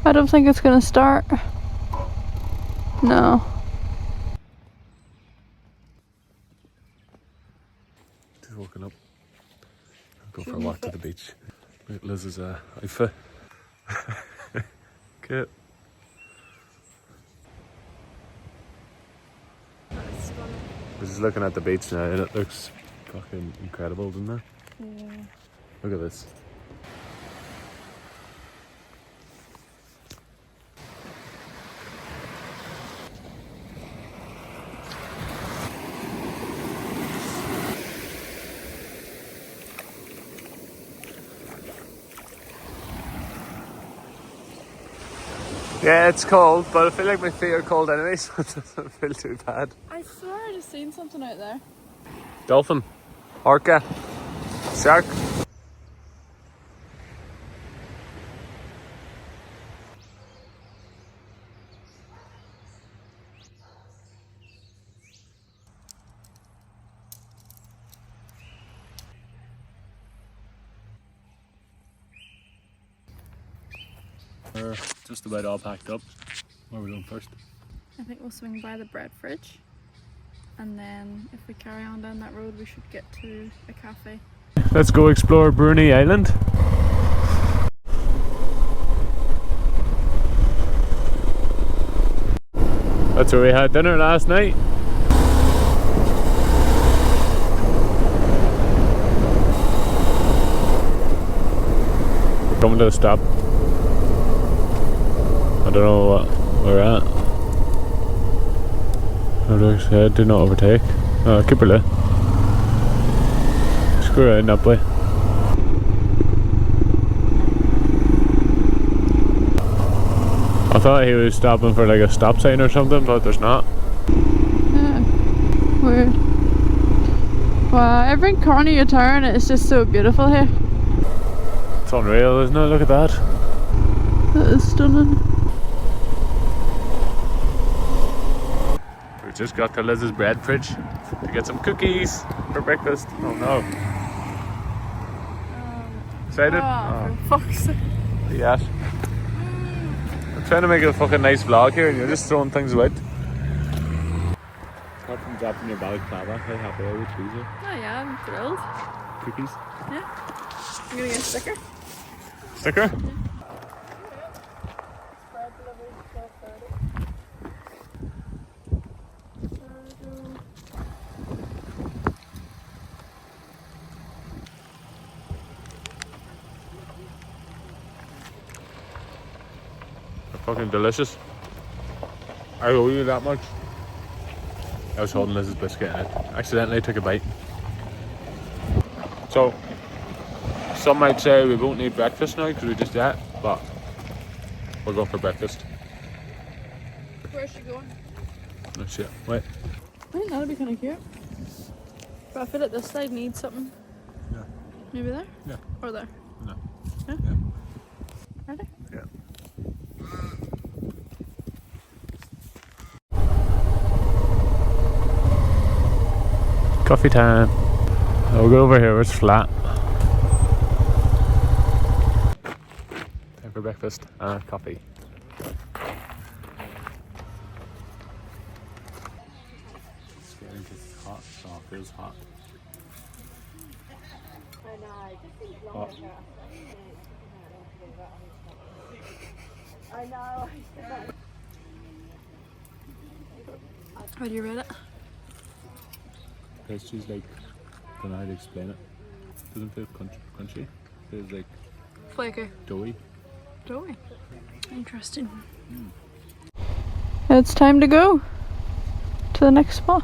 I don't think it's gonna start. No. Just woken up. I'll go for a walk to the beach. Look at Liz's outfit. Cute. We're just looking at the beach now and it looks fucking incredible, doesn't it? Yeah. Look at this. Yeah, it's cold, but I feel like my feet are cold anyway, so it doesn't feel too bad. I swear I just seen something out there. Dolphin, orca, shark. We're just about all packed up. Where are we going first? I think we'll swing by the bread fridge. And then if we carry on down that road, we should get to a cafe. Let's go explore Bruny Island. That's where we had dinner last night. We're coming to a stop. I don't know what we're at. How do I say? Do not overtake. Oh, keep her there. Screw around that way. I thought he was stopping for like a stop sign or something, but there's not. Yeah. Weird. Wow, every corner you turn, it's just so beautiful here. It's unreal, isn't it? Look at that. That is stunning. We just got to Liz's bread fridge to get some cookies for breakfast. Oh no. Excited? Oh, for fuck's sake. Yes. I'm trying to make a fucking nice vlog here and you're just throwing things out. Apart from dropping your balaclava, how happy are you, Teresa? Oh yeah, I'm thrilled. Cookies? Yeah. I'm gonna get a sticker. Sticker? Fucking delicious. I owe you that much. I was holding Liz's biscuit and I accidentally took a bite. So, some might say we won't need breakfast now because we just ate, but we're going for breakfast. Where's she going? Let's see it. Wait. I think that'd be kind of cute. But I feel like this side needs something. Yeah. Maybe there? Yeah. Or there? No. Yeah? Yeah. Ready? Yeah. Coffee time. We'll go over here where it's flat. Time for breakfast and coffee. It's getting hot, so it feels hot. Hot. I know. How do you rate it? Pastry's like, I don't know how to explain it. Doesn't feel crunchy. It feels like Flaky. doughy. Doughy. Interesting. It's time to go to the next spot.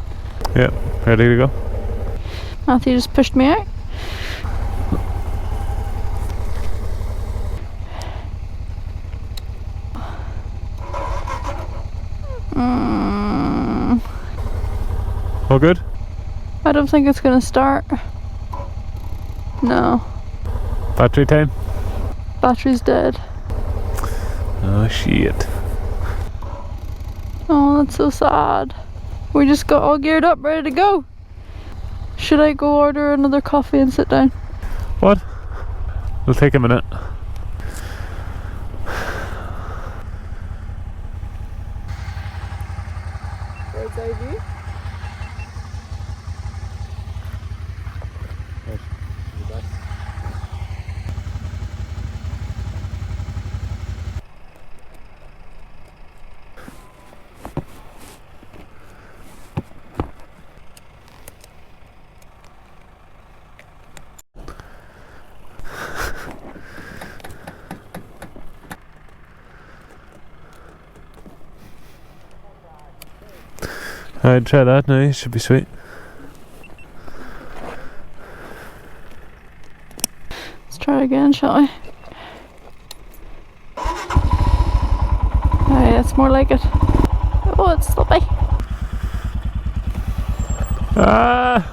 Yeah, ready to go. Matthew just pushed me out. All good? I don't think it's gonna start. No. Battery time? Battery's dead. Oh shit. Oh, that's so sad. We just got all geared up, ready to go. Should I go order another coffee and sit down? What? It'll take a minute. roadside view. Alright, try that now, should be sweet. Let's try again, shall we? Aye, that's more like it. Oh, it's sloppy. Ah!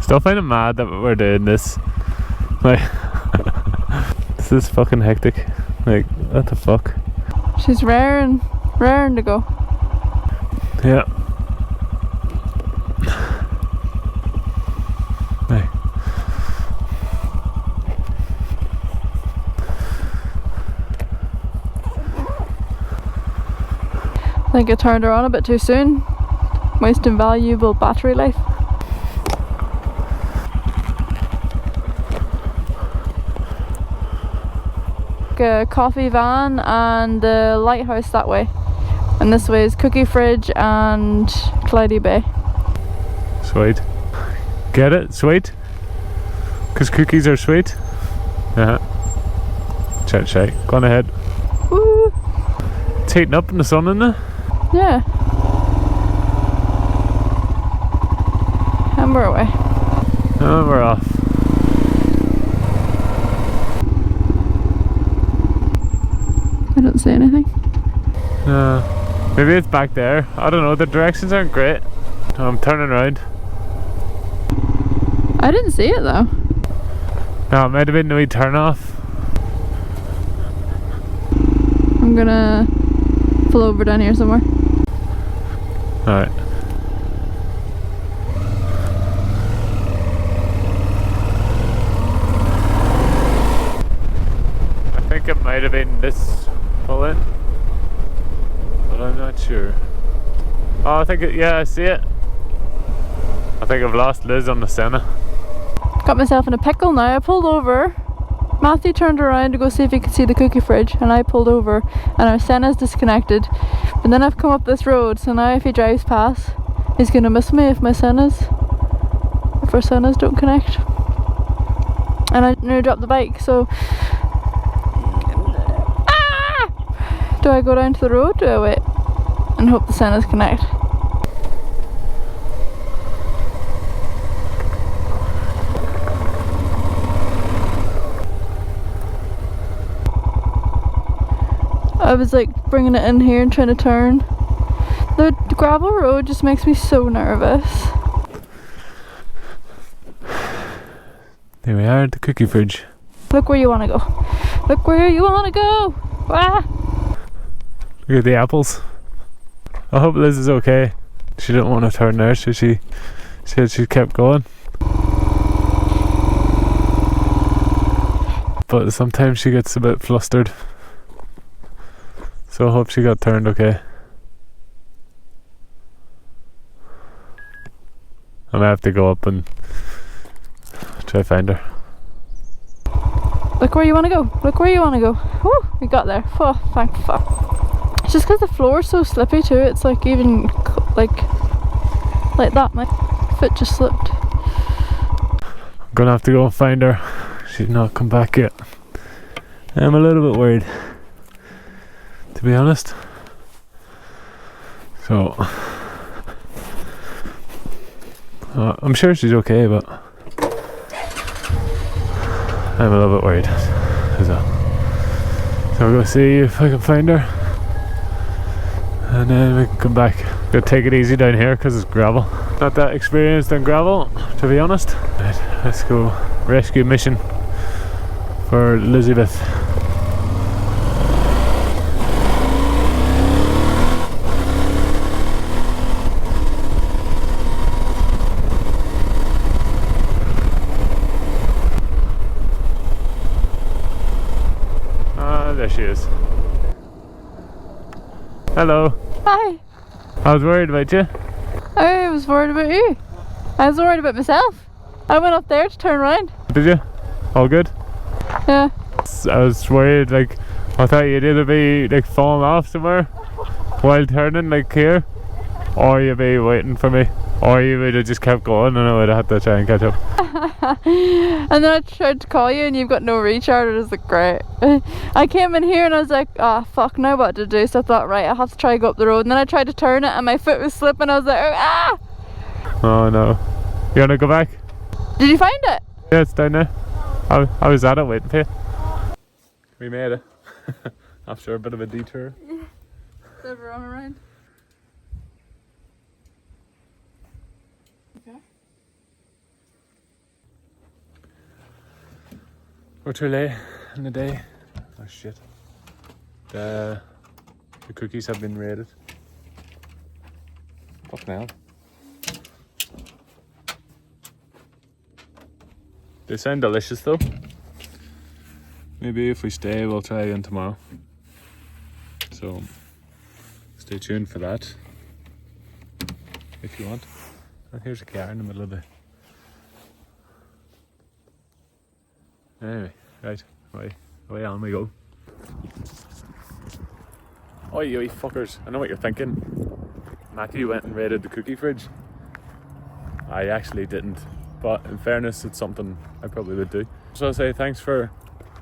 Still find it mad that we're doing this. Like, this is fucking hectic. Like, what the fuck? She's raring to go. Yeah. Hey. I think I turned her on a bit too soon, wasting valuable battery life. A coffee van and the lighthouse that way, and this way is Cookie Fridge and Cloudy Bay. Sweet. Get it? Sweet? Because cookies are sweet? Chat shy. Go on ahead. Woo! It's heating up in the sun, isn't it? Yeah. And we're away. Oh, we're off. I don't see anything. Maybe it's back there. I don't know, the directions aren't great. I'm turning around. I didn't see it though. No, it might have been the wee turn off. I'm gonna pull over down here somewhere. Alright. I think it might have been this pull in, but I'm not sure. Oh, I think yeah, I see it. I think I've lost Liz on the Senna. Got myself in a pickle now. I pulled over. Matthew turned around to go see if he could see the Cookie Fridge, and I pulled over, and our Senna's disconnected. But then I've come up this road, so now if he drives past, he's gonna miss me if our Sennas don't connect. And I nearly dropped the bike, so do I go down to the road? Do I wait and hope the Sennas connect? I was like bringing it in here and trying to turn. The gravel road just makes me so nervous. There we are at the Cookie Fridge. Look where you want to go. Look where you want to go. Ah! Look at the apples. I hope Liz is okay. She didn't want to turn there, so she said she kept going. But sometimes she gets a bit flustered. So I hope she got turned okay. I might have to go up and try to find her. Look where you want to go. Look where you want to go. Woo! We got there. Oh, thank fuck. It's just because the floor's so slippy too. It's like even like that. My foot just slipped. I'm gonna have to go and find her. She's not come back yet. I'm a little bit worried, to be honest. So I'm sure she's okay, but I'm a little bit worried. So we'll go see if I can find her, and then we can come back. Gotta take it easy down here because it's gravel. Not that experienced on gravel, to be honest. Right, let's go. Rescue mission for Elizabeth. There she is. Hello. Hi. I was worried about you. I was worried about you. I was worried about myself. I went up there to turn around. Did you? All good? Yeah. I was worried, like, I thought you'd either be like falling off somewhere while turning, like here, or you'd be waiting for me, or you would have just kept going and I would have had to try and catch up. And then I tried to call you and you've got no recharge. It was like, great. I came in here and I was like, oh fuck, now what to do? So I thought, right, I have to try to go up the road. And then I tried to turn it and my foot was slipping. I was like, ah! Oh no. You wanna go back? Did you find it? Yeah, it's down there. I was at it waiting for you. We made it. After a bit of a detour. Never run around. Okay. We're too late in the day. Oh shit. The cookies have been raided. Fucking hell. They sound delicious though. Maybe if we stay we'll try again tomorrow. So stay tuned for that if you want. And here's a car in the middle of the... Anyway, right, away on we go. Oi, oi, fuckers, I know what you're thinking. Matthew went and raided the cookie fridge. I actually didn't, but in fairness, it's something I probably would do. So I say thanks for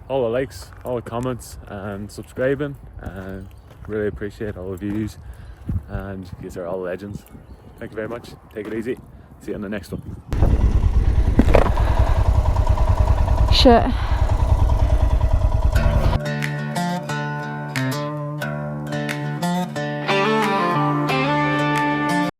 all the likes, all the comments, and subscribing, and really appreciate all the views, and these are all legends. Thank you very much, take it easy, see you in the next one. Shit.